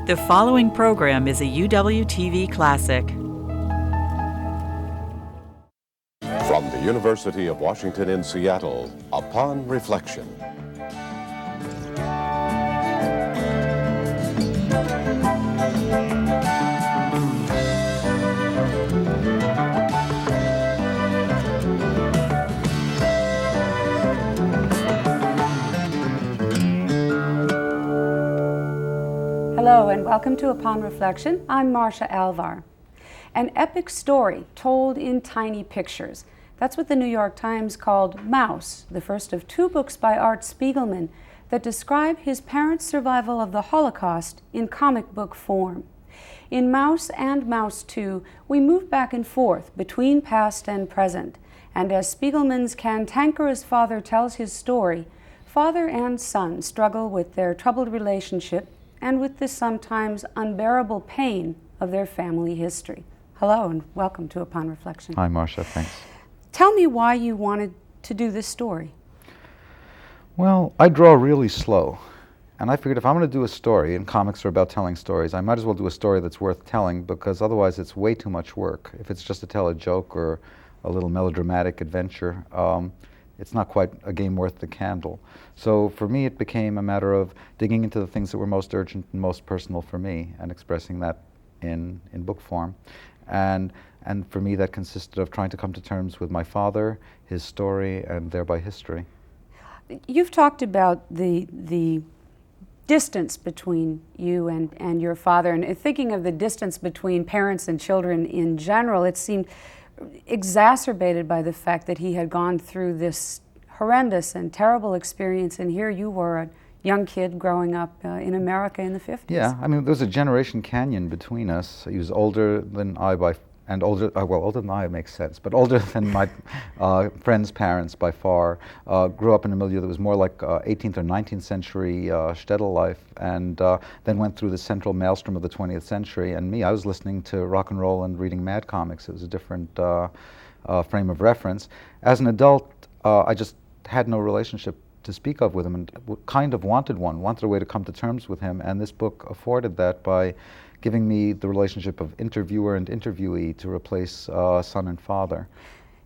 The following program is a UWTV classic. From the University of Washington in Seattle, Upon Reflection. Hello and welcome to Upon Reflection. I'm Marcia Alvar. An epic story told in tiny pictures. That's what the New York Times called Mouse, the first of two books by Art Spiegelman that describe his parents' survival of the Holocaust in comic book form. In Mouse and Mouse 2, we move back and forth between past and present, and as Spiegelman's cantankerous father tells his story, father and son struggle with their troubled relationship and with the sometimes unbearable pain of their family history. Hello and welcome to Upon Reflection. Hi, Marcia, thanks. Tell me why you wanted to do this story. Well, I draw really slow, and I figured if I'm going to do a story, and comics are about telling stories, I might as well do a story that's worth telling, because otherwise it's way too much work. If it's just to tell a joke or a little melodramatic adventure, it's not quite a game worth the candle. So for me, it became a matter of digging into the things that were most urgent and most personal for me and expressing that in book form. And for me, that consisted of trying to come to terms with my father, his story, and thereby history. You've talked about the distance between you and your father, and thinking of the distance between parents and children in general, it seemed exacerbated by the fact that he had gone through this horrendous and terrible experience, and here you were, a young kid growing up in America in the 50s. Yeah, I mean, there was a generation canyon between us. He was older than I older than I makes sense, but older than my friends' parents by far. Grew up in a milieu that was more like 18th or 19th century shtetl life, and then went through the central maelstrom of the 20th century. And me, I was listening to rock and roll and reading Mad comics. It was a different frame of reference. As an adult, I just had no relationship to speak of with him, and kind of wanted a way to come to terms with him, and this book afforded that by giving me the relationship of interviewer and interviewee to replace son and father.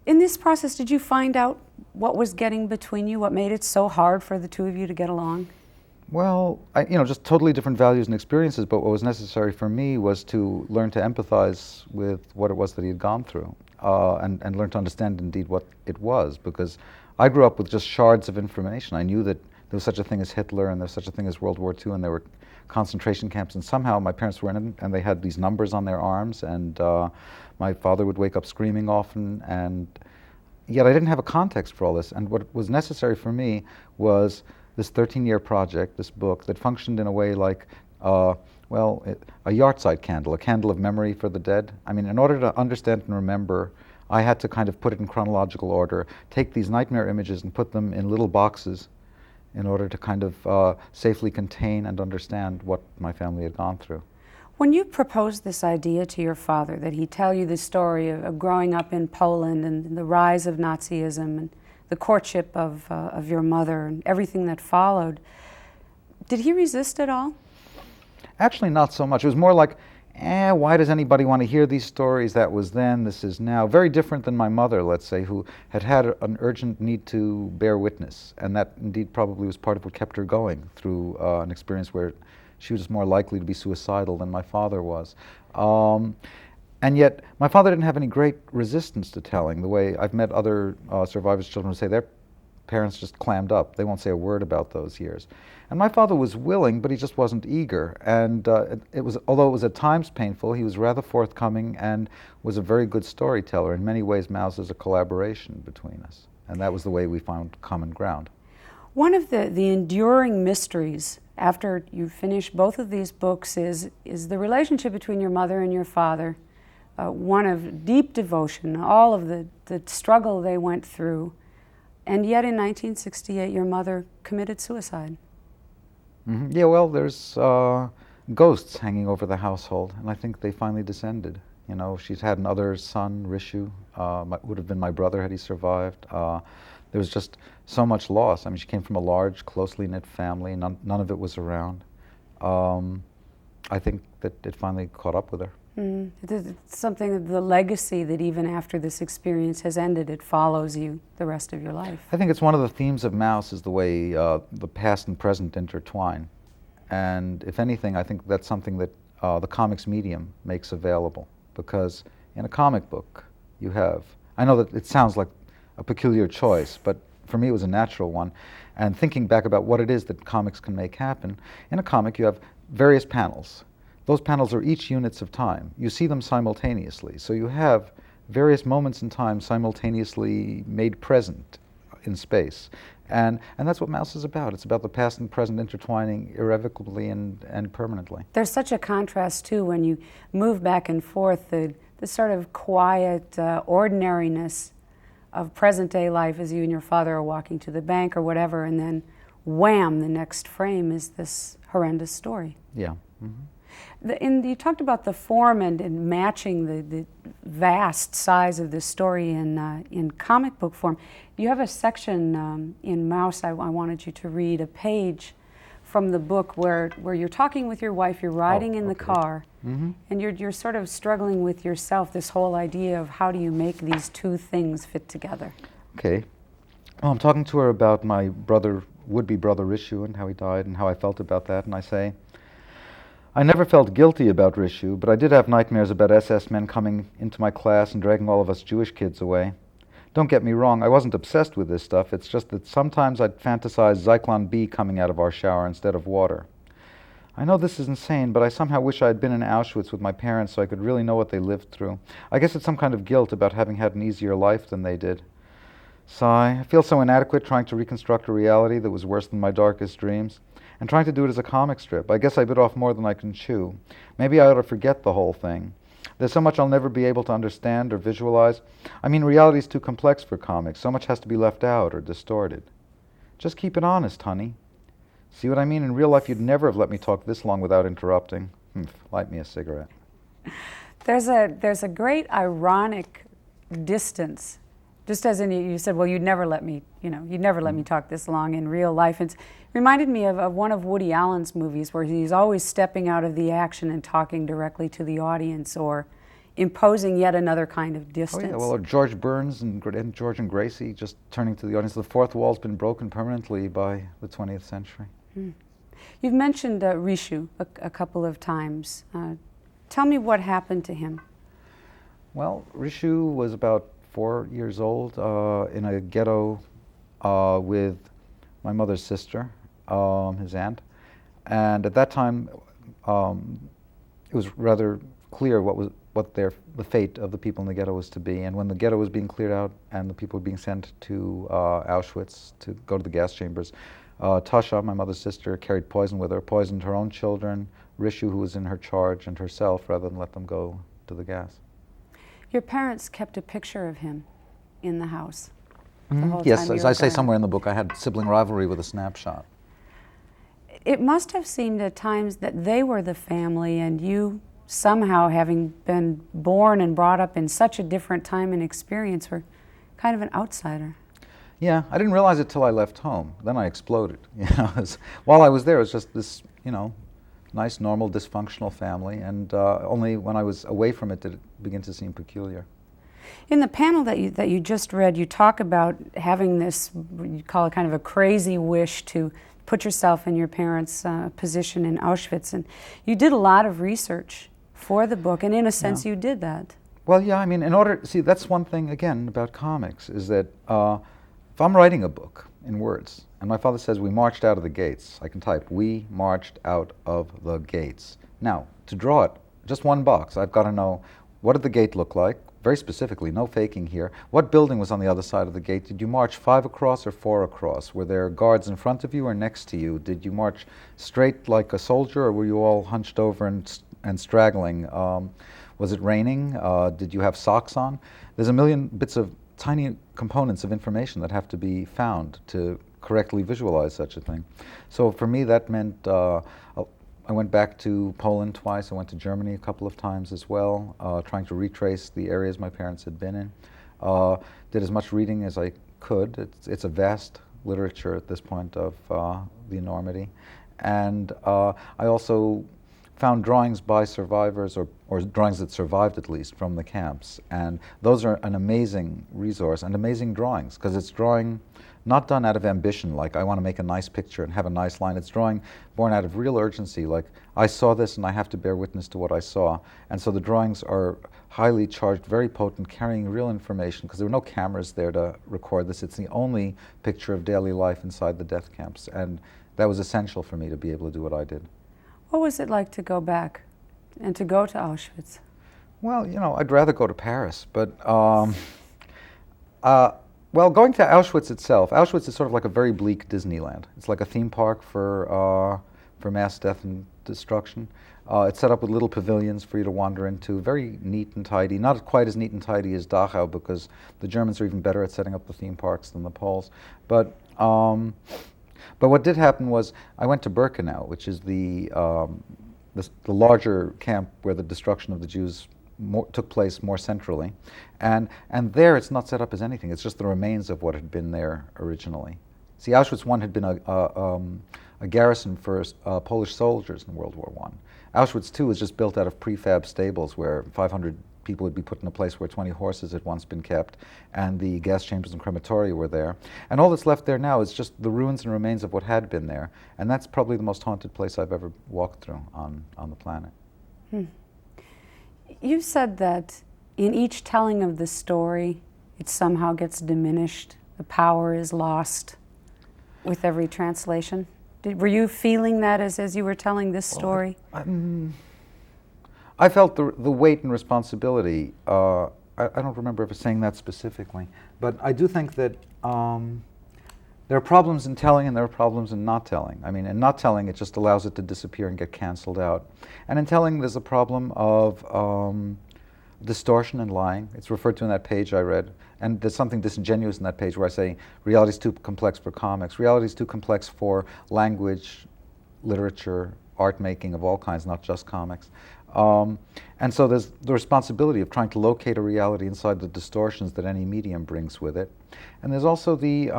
In this process, did you find out what was getting between you, what made it so hard for the two of you to get along? Well, just totally different values and experiences, but what was necessary for me was to learn to empathize with what it was that he had gone through, and learn to understand indeed what it was, because I grew up with just shards of information. I knew that there was such a thing as Hitler, and there was such a thing as World War II, and there were concentration camps, and somehow my parents were in them, and they had these numbers on their arms, and my father would wake up screaming often, and yet I didn't have a context for all this. And what was necessary for me was this 13-year project, this book, that functioned in a way like, a yahrzeit candle, a candle of memory for the dead. I mean, in order to understand and remember, I had to kind of put it in chronological order, take these nightmare images and put them in little boxes in order to kind of safely contain and understand what my family had gone through. When you proposed this idea to your father, that he tell you the story of growing up in Poland and the rise of Nazism and the courtship of your mother and everything that followed, did he resist at all? Actually, not so much. It was more like, why does anybody want to hear these stories? That was then, this is now. Very different than my mother, let's say, who had an urgent need to bear witness, and that indeed probably was part of what kept her going through an experience where she was more likely to be suicidal than my father was. And yet, my father didn't have any great resistance to telling, the way I've met other survivors' children who say their parents just clammed up. They won't say a word about those years. And my father was willing, but he just wasn't eager. And although it was at times painful, he was rather forthcoming and was a very good storyteller. In many ways, Mouse is a collaboration between us. And that was the way we found common ground. One of the enduring mysteries after you finish both of these books is the relationship between your mother and your father, one of deep devotion, all of the struggle they went through. And yet in 1968, your mother committed suicide. Mm-hmm. Yeah, well, there's ghosts hanging over the household, and I think they finally descended. She's had another son, Rishu, would have been my brother had he survived. There was just so much loss. I mean, she came from a large, closely knit family. None of it was around. I think that it finally caught up with her. It's something, the legacy that even after this experience has ended, it follows you the rest of your life. I think it's one of the themes of Mouse is the way the past and present intertwine. And if anything, I think that's something that the comics medium makes available. Because in a comic book, you have, I know that it sounds like a peculiar choice, but for me it was a natural one. And thinking back about what it is that comics can make happen, in a comic you have various panels. Those panels are each units of time. You see them simultaneously. So you have various moments in time simultaneously made present in space. And that's what Mouse is about. It's about the past and present intertwining irrevocably and permanently. There's such a contrast, too, when you move back and forth, the sort of quiet ordinariness of present-day life as you and your father are walking to the bank or whatever, and then wham, the next frame is this horrendous story. Yeah. You talked about the form and matching the vast size of this story in comic book form. You have a section in Mouse, I wanted you to read a page from the book where you're talking with your wife, you're riding in the car, and you're sort of struggling with yourself, this whole idea of how do you make these two things fit together. Okay. Well, I'm talking to her about my would-be brother Rishu and how he died and how I felt about that, and I say, I never felt guilty about Rishu, but I did have nightmares about SS men coming into my class and dragging all of us Jewish kids away. Don't get me wrong, I wasn't obsessed with this stuff, it's just that sometimes I'd fantasize Zyklon B coming out of our shower instead of water. I know this is insane, but I somehow wish I had been in Auschwitz with my parents so I could really know what they lived through. I guess it's some kind of guilt about having had an easier life than they did. Sigh, I feel so inadequate trying to reconstruct a reality that was worse than my darkest dreams. And trying to do it as a comic strip. I guess I bit off more than I can chew. Maybe I ought to forget the whole thing. There's so much I'll never be able to understand or visualize. I mean, reality's too complex for comics. So much has to be left out or distorted. Just keep it honest, honey. See what I mean? In real life, you'd never have let me talk this long without interrupting. Light me a cigarette. There's a great ironic distance. Just as in you said, well, you'd never let me talk this long in real life. It reminded me of one of Woody Allen's movies where he's always stepping out of the action and talking directly to the audience or imposing yet another kind of distance. Oh yeah, well, George Burns and George and Gracie just turning to the audience. The fourth wall's been broken permanently by the 20th century. You've mentioned Rishu a couple of times. Tell me what happened to him. Well, Rishu was about 4 years old in a ghetto with my mother's sister, his aunt, and at that time it was rather clear what the fate of the people in the ghetto was to be. And when the ghetto was being cleared out and the people were being sent to Auschwitz to go to the gas chambers, Tasha, my mother's sister, carried poison with her, poisoned her own children, Rishu, who was in her charge, and herself, rather than let them go to the gas. Your parents kept a picture of him in the house. Yes, as I say somewhere in the book, I had sibling rivalry with a snapshot. It must have seemed at times that they were the family and you, somehow having been born and brought up in such a different time and experience, were kind of an outsider. Yeah, I didn't realize it till I left home. Then I exploded. While I was there, it was just this, nice, normal, dysfunctional family, and only when I was away from it did it begin to seem peculiar. In the panel that you just read, you talk about having this, you call it kind of a crazy wish to put yourself in your parents' position in Auschwitz, and you did a lot of research for the book, and in a sense you did that. Well, yeah, I mean, that's one thing, again, about comics, is that if I'm writing a book in words, and my father says we marched out of the gates, I can type, we marched out of the gates. Now, to draw it, just one box, I've got to know, what did the gate look like? Very specifically, no faking here. What building was on the other side of the gate? Did you march 5 across or 4 across? Were there guards in front of you or next to you? Did you march straight like a soldier, or were you all hunched over and straggling? Was it raining? Did you have socks on? There's a million bits of tiny components of information that have to be found to correctly visualize such a thing. So for me, that meant I went back to Poland twice. I went to Germany a couple of times as well, trying to retrace the areas my parents had been in. Did as much reading as I could. It's a vast literature at this point of the enormity. And I also found drawings by survivors, or drawings that survived at least, from the camps. And those are an amazing resource, and amazing drawings, because it's drawing not done out of ambition, like I want to make a nice picture and have a nice line. It's drawing born out of real urgency, like I saw this and I have to bear witness to what I saw. And so the drawings are highly charged, very potent, carrying real information, because there were no cameras there to record this. It's the only picture of daily life inside the death camps. And that was essential for me to be able to do what I did. What was it like to go back and to go to Auschwitz? Well, you know, I'd rather go to Paris, but well, going to Auschwitz itself, Auschwitz is sort of like a very bleak Disneyland. It's like a theme park for mass death and destruction. It's set up with little pavilions for you to wander into, very neat and tidy. Not quite as neat and tidy as Dachau, because the Germans are even better at setting up the theme parks than the Poles. But what did happen was I went to Birkenau, which is the larger camp where the destruction of the Jews took place more centrally. And there it's not set up as anything. It's just the remains of what had been there originally. See, Auschwitz I had been a garrison for Polish soldiers in World War I. Auschwitz II was just built out of prefab stables where 500 people would be put in a place where 20 horses had once been kept, and the gas chambers and crematoria were there. And all that's left there now is just the ruins and remains of what had been there. And that's probably the most haunted place I've ever walked through on the planet. You said that in each telling of the story, it somehow gets diminished. The power is lost with every translation. Were you feeling that as you were telling this story? I felt the weight and responsibility. I don't remember ever saying that specifically, but I do think that there are problems in telling and there are problems in not telling. I mean, in not telling, it just allows it to disappear and get canceled out. And in telling, there's a problem of distortion and lying. It's referred to in that page I read. And there's something disingenuous in that page where I say, reality is too complex for comics. Reality is too complex for language, literature, art making of all kinds, not just comics. And so there's the responsibility of trying to locate a reality inside the distortions that any medium brings with it. And there's also the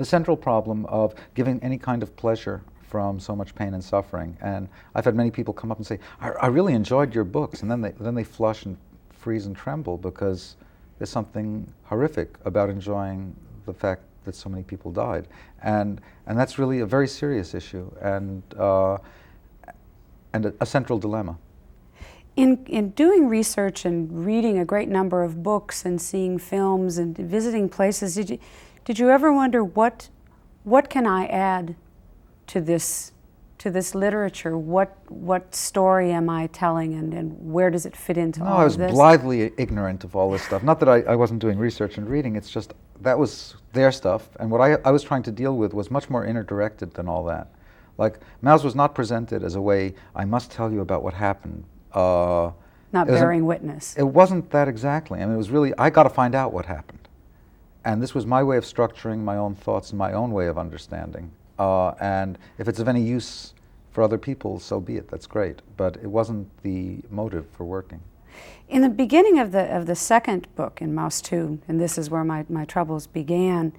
central problem of giving any kind of pleasure from so much pain and suffering. And I've had many people come up and say, I really enjoyed your books, and then they flush and freeze and tremble because there's something horrific about enjoying the fact that so many people died. And that's really a very serious issue and a central dilemma. In doing research and reading a great number of books and seeing films and visiting places, did you ever wonder what can I add to this literature? What story am I telling, and where does it fit into all of this? No, I was blithely ignorant of all this stuff. Not that I wasn't doing research and reading, it's just that was their stuff. And what I was trying to deal with was much more inner-directed than all that. Like, Maus was not presented as a way, I must tell you about what happened. Not bearing witness. It wasn't that exactly. I mean, it was really, I got to find out what happened. And this was my way of structuring my own thoughts and my own way of understanding. And if it's of any use for other people, so be it. That's great. But it wasn't the motive for working. In the beginning of the second book, in Maus 2, and this is where my troubles began,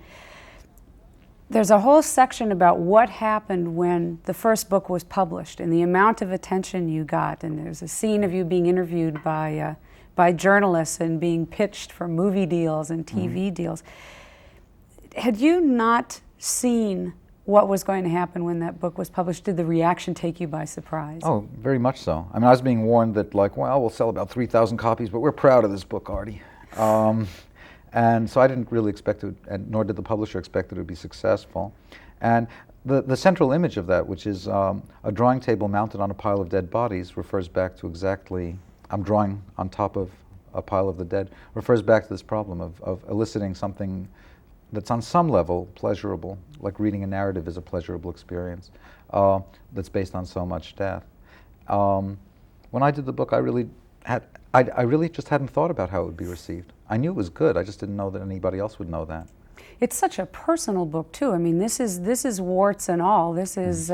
there's a whole section about what happened when the first book was published and the amount of attention you got. And there's a scene of you being interviewed by journalists and being pitched for movie deals and TV deals. Had you not seen what was going to happen when that book was published? Did the reaction take you by surprise? Oh, very much so. I mean, I was being warned that, like, well, we'll sell about 3,000 copies, but we're proud of this book, Artie. And so I didn't really expect it, and nor did the publisher expect it to be successful. And the central image of that, which is a drawing table mounted on a pile of dead bodies, refers back to exactly, I'm drawing on top of a pile of the dead, refers back to this problem of eliciting something that's on some level pleasurable, like reading a narrative is a pleasurable experience, that's based on so much death. When I did the book, I really just hadn't thought about how it would be received. I knew it was good, I just didn't know that anybody else would know that. It's such a personal book too. I mean, this is warts and all. This is,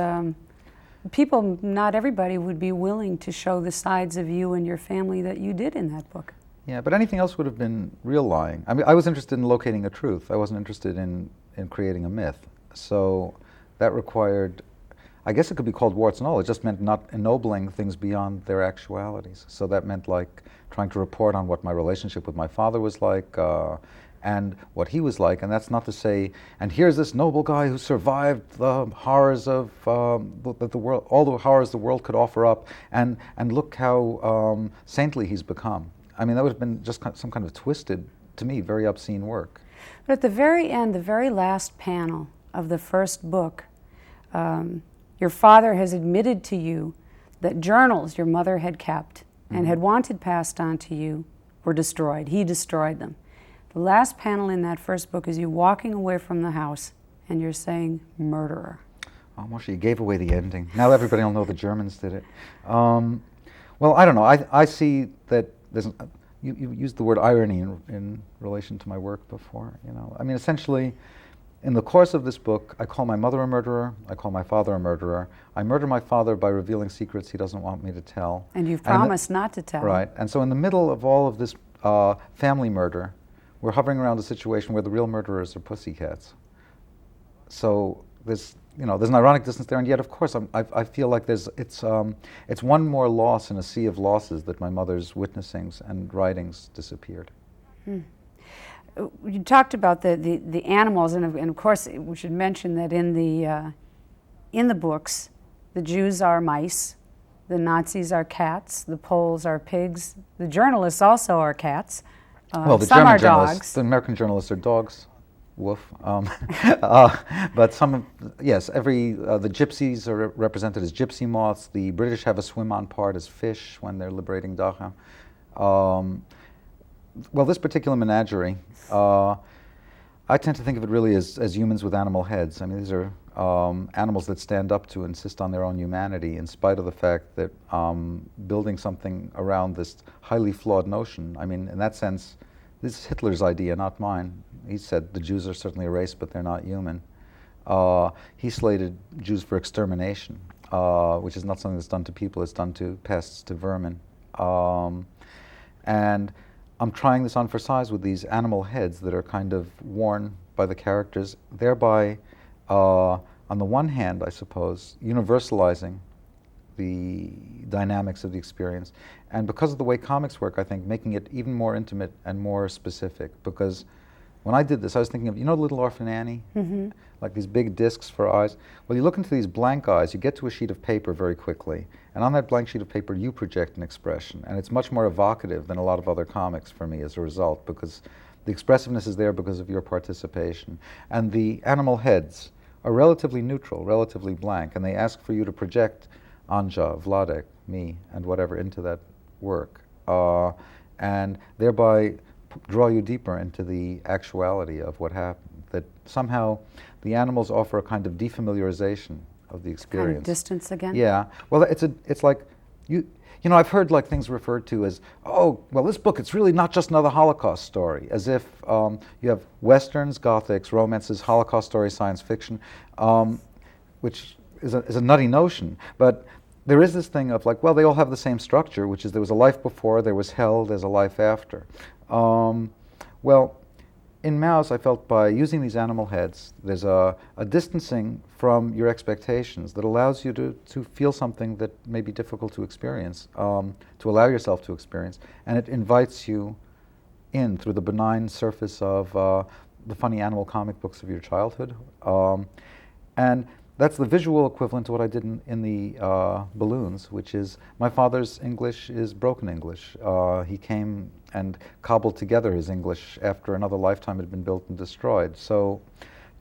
people, not everybody would be willing to show the sides of you and your family that you did in that book. Yeah, but anything else would have been real lying. I mean, I was interested in locating a truth. I wasn't interested in creating a myth. So that required, I guess it could be called warts and all. It just meant not ennobling things beyond their actualities. So that meant like trying to report on what my relationship with my father was like, and what he was like. And that's not to say, and here's this noble guy who survived the horrors of the world, all the horrors the world could offer up, and look how saintly he's become. I mean, that would have been just some kind of twisted, to me, very obscene work. But at the very end, the very last panel of the first book, your father has admitted to you that journals your mother had kept and had wanted passed on to you were destroyed. He destroyed them. The last panel in that first book is you walking away from the house and you're saying, murderer. Oh, Marcia, you gave away the ending. Now everybody will know the Germans did it. Well, I don't know. I see that there's... You used the word irony in relation to my work before, you know. I mean, essentially, in the course of this book, I call my mother a murderer, I call my father a murderer. I murder my father by revealing secrets he doesn't want me to tell. And you've promised not to tell. Right. And so in the middle of all of this family murder, we're hovering around a situation where the real murderers are pussycats. So there's an ironic distance there, and yet, of course, I feel like it's one more loss in a sea of losses that my mother's witnessings and writings disappeared. You talked about the animals, and of course, we should mention that in the books, the Jews are mice, the Nazis are cats, the Poles are pigs, the journalists also are cats. Well, the some German are journalists, dogs. the American journalists are dogs. Woof. But yes, the gypsies are represented as gypsy moths. The British have a swim-on part as fish when they're liberating Dachau. Well, this particular menagerie, I tend to think of it really as humans with animal heads. I mean, these are animals that stand up to insist on their own humanity in spite of the fact that building something around this highly flawed notion. I mean, in that sense, this is Hitler's idea, not mine. He said the Jews are certainly a race, but they're not human. He slated Jews for extermination, which is not something that's done to people, it's done to pests, to vermin. And I'm trying this on for size with these animal heads that are kind of worn by the characters, thereby, on the one hand, I suppose, universalizing the dynamics of the experience. And because of the way comics work, I think, making it even more intimate and more specific. Because when I did this, I was thinking of, Little Orphan Annie? Mm-hmm. Like these big discs for eyes. Well, you look into these blank eyes, you get to a sheet of paper very quickly. And on that blank sheet of paper, you project an expression. And it's much more evocative than a lot of other comics for me as a result, because the expressiveness is there because of your participation. And the animal heads are relatively neutral, relatively blank, and they ask for you to project Anja, Vladek, me, and whatever into that work, and thereby draw you deeper into the actuality of what happened. That somehow the animals offer a kind of defamiliarization of the experience. Kind of distance again? Yeah. Well, it's like, I've heard like things referred to as, oh, well, this book, it's really not just another Holocaust story, as if you have Westerns, Gothics, romances, Holocaust stories, science fiction, which is a nutty notion. But there is this thing of like, well, they all have the same structure, which is there was a life before, there was hell, there's a life after. Well, in Maus, I felt by using these animal heads, there's a distancing from your expectations that allows you to feel something that may be difficult to experience, to allow yourself to experience, and it invites you in through the benign surface of the funny animal comic books of your childhood. And that's the visual equivalent to what I did in the balloons, which is my father's English is broken English. He came and cobbled together his English after another lifetime had been built and destroyed. So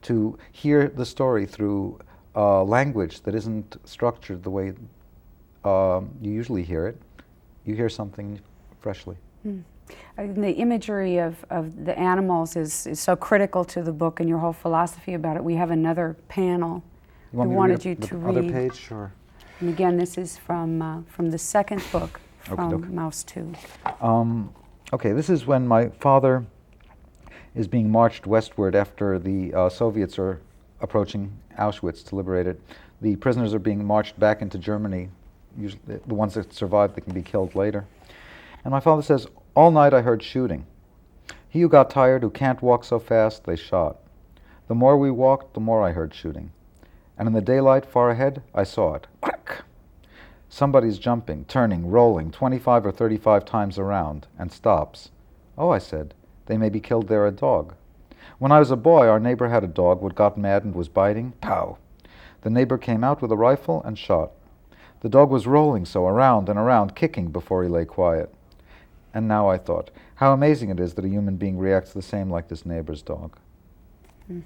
to hear the story through language that isn't structured the way you usually hear it, you hear something freshly. The imagery of the animals is so critical to the book and your whole philosophy about it. We have another panel. You want we me wanted to read you to the other read. page? Sure. And again, this is from the second book, from Okey-doke. Maus 2. Okay, this is when my father is being marched westward after the Soviets are approaching Auschwitz to liberate it. The prisoners are being marched back into Germany. Usually, the ones that survive, they can be killed later. And my father says, "All night I heard shooting. He who got tired, who can't walk so fast, they shot. The more we walked, the more I heard shooting. And in the daylight far ahead, I saw it. Crack! Somebody's jumping, turning, rolling 25 or 35 times around, and stops. Oh, I said, they maybe killed their dog. When I was a boy, our neighbor had a dog what got mad and was biting. Pow! The neighbor came out with a rifle and shot. The dog was rolling so around and around, kicking before he lay quiet. And now I thought, how amazing it is that a human being reacts the same like this neighbor's dog. You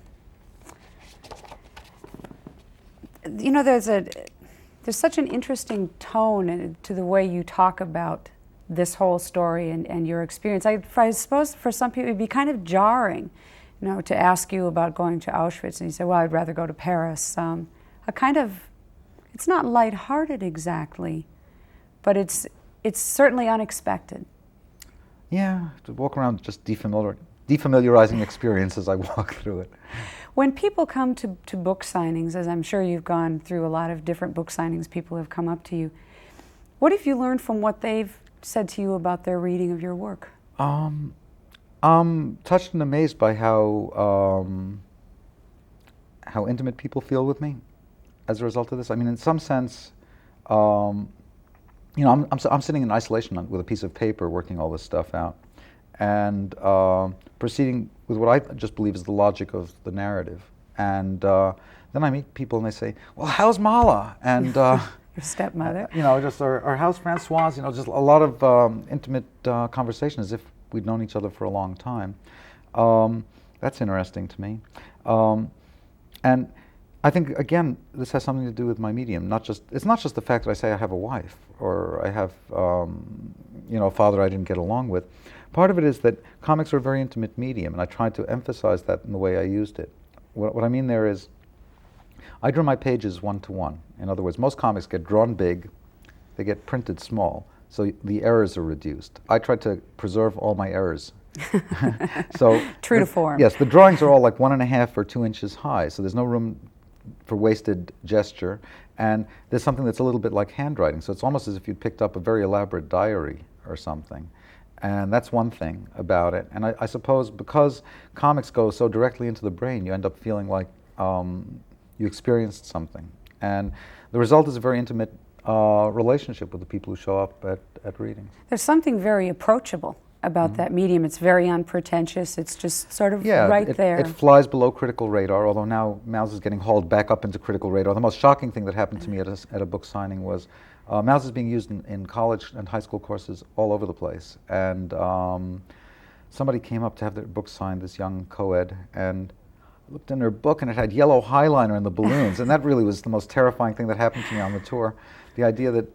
know, there's such an interesting tone to the way you talk about this whole story and your experience. I suppose for some people it'd be kind of jarring, you know, to ask you about going to Auschwitz, and you say, well, I'd rather go to Paris. A kind of, it's not lighthearted exactly, but it's certainly unexpected. Yeah, to walk around just defamiliarizing experience as I walk through it. When people come to book signings, as I'm sure you've gone through a lot of different book signings, people have come up to you. What have you learned from what they've said to you about their reading of your work? I'm touched and amazed by how intimate people feel with me as a result of this. I mean, in some sense, you know, I'm sitting in isolation with a piece of paper working all this stuff out, and proceeding with what I just believe is the logic of the narrative. And then I meet people and they say, well, how's Mala? And your stepmother. You know, just or how's Francoise? You know, just a lot of intimate conversation as if we'd known each other for a long time. That's interesting to me. And I think, again, this has something to do with my medium. It's not just the fact that I say I have a wife or I have, you know, a father I didn't get along with. Part of it is that comics are a very intimate medium, and I tried to emphasize that in the way I used it. What I mean there is, I drew my pages one-to-one. In other words, most comics get drawn big, they get printed small, so the errors are reduced. I tried to preserve all my errors. So true to form. Yes, the drawings are all like 1.5 or 2 inches high, so there's no room for wasted gesture, and there's something that's a little bit like handwriting, so it's almost as if you'd picked up a very elaborate diary or something. And that's one thing about it. And I suppose because comics go so directly into the brain, you end up feeling like you experienced something. And the result is a very intimate relationship with the people who show up at readings. There's something very approachable about that medium. It's very unpretentious. It's just sort of right there. It flies below critical radar, although now Mouse is getting hauled back up into critical radar. The most shocking thing that happened to me at a book signing was Mouse is being used in college and high school courses all over the place. And somebody came up to have their book signed, this young co-ed, and looked in their book and it had yellow highliner in the balloons. And that really was the most terrifying thing that happened to me on the tour. The idea that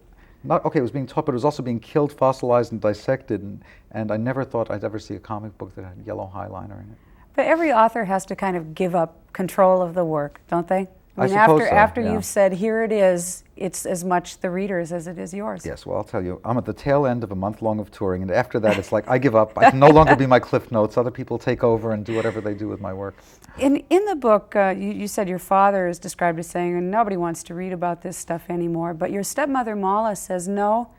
it was being taught, but it was also being killed, fossilized, and dissected, and I never thought I'd ever see a comic book that had yellow highliner in it. But every author has to kind of give up control of the work, don't they? I mean, suppose so, after yeah. you've said, here it is, it's as much the reader's as it is yours. Yes, well, I'll tell you, I'm at the tail end of a month-long of touring, and after that, it's like, I give up. I can no longer be my Cliff Notes. Other people take over and do whatever they do with my work. In the book, you said your father is described as saying, nobody wants to read about this stuff anymore, but your stepmother, Mala, says, no,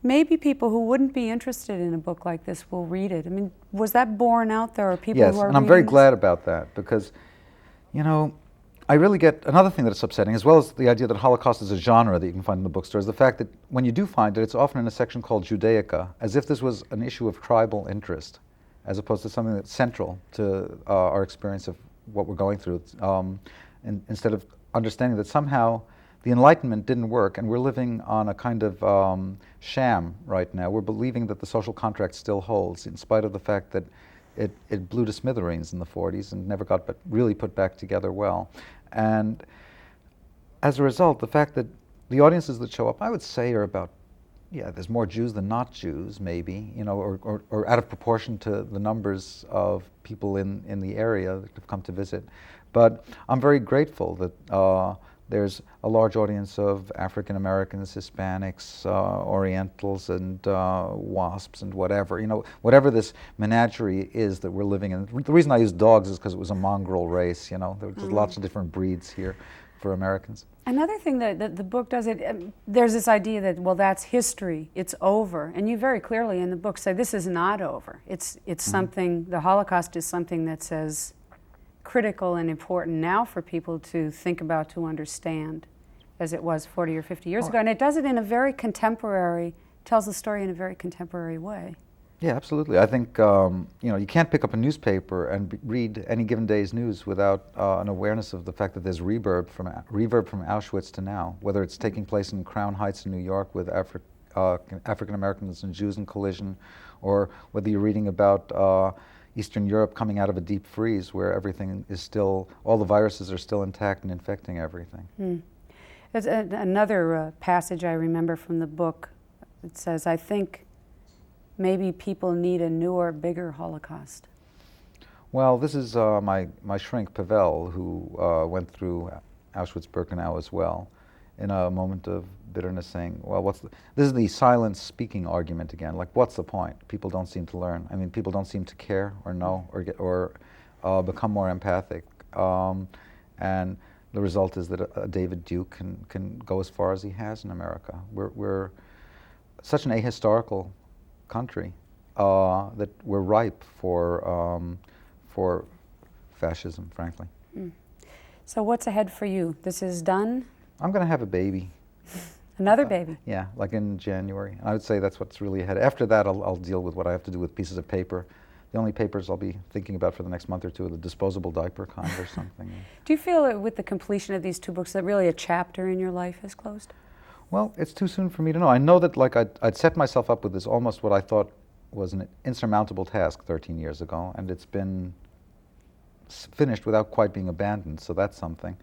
maybe people who wouldn't be interested in a book like this will read it. I mean, was that borne out? There are people who are and I'm very glad about that, because, you know, I really get another thing that's upsetting, as well as the idea that Holocaust is a genre that you can find in the bookstore, is the fact that when you do find it, it's often in a section called Judaica, as if this was an issue of tribal interest, as opposed to something that's central to our experience of what we're going through. Instead of understanding that somehow the Enlightenment didn't work, and we're living on a kind of sham right now. We're believing that the social contract still holds, in spite of the fact that it blew to smithereens in the 40s and never got really put back together well. And as a result, the fact that the audiences that show up, I would say, are about, there's more Jews than not Jews, maybe, you know, or out of proportion to the numbers of people in the area that have come to visit. But I'm very grateful that there's a large audience of African Americans, Hispanics, Orientals, and WASPs, and whatever. You know, whatever this menagerie is that we're living in. The reason I use dogs is because it was a mongrel race. You know, there's lots of different breeds here for Americans. Another thing that the book does, there's this idea that, well, that's history, it's over. And you very clearly in the book say this is not over. It's something, the Holocaust is something that says, critical and important now for people to think about, to understand, as it was 40 or 50 years ago. And it does it in a very contemporary, tells the story in a very contemporary way. Yeah, absolutely. I think you can't pick up a newspaper and read any given day's news without an awareness of the fact that there's reverb from Auschwitz to now, whether it's taking place in Crown Heights in New York with African Americans and Jews in collision, or whether you're reading about Eastern Europe coming out of a deep freeze where everything is still, all the viruses are still intact and infecting everything. There's another passage I remember from the book. It says, I think maybe people need a newer, bigger Holocaust. Well, this is my shrink, Pavel, who went through Auschwitz-Birkenau as well, in a moment of bitterness, saying, well, this is the silence speaking argument again. Like, what's the point? People don't seem to learn. I mean, people don't seem to care or know or become more empathic. And the result is that David Duke can go as far as he has in America. We're such an ahistorical country that we're ripe for fascism, frankly. So what's ahead for you? This is done? I'm going to have a baby. Another baby? Yeah, like in January. And I would say that's what's really ahead. After that, I'll deal with what I have to do with pieces of paper. The only papers I'll be thinking about for the next month or two are the disposable diaper kind or something. Do you feel with the completion of these two books that really a chapter in your life has closed? Well, it's too soon for me to know. I know that I'd set myself up with this almost what I thought was an insurmountable task 13 years ago, and it's been finished without quite being abandoned, so that's something.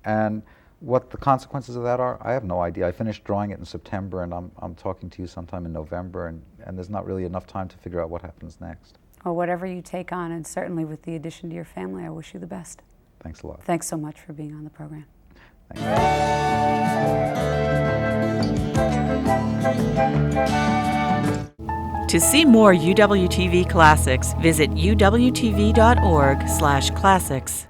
And what the consequences of that are, I have no idea. I finished drawing it in September, and I'm talking to you sometime in November, and there's not really enough time to figure out what happens next. Well, whatever you take on, and certainly with the addition to your family, I wish you the best. Thanks a lot. Thanks so much for being on the program. Thank you. To see more UWTV classics, visit uwtv.org/classics.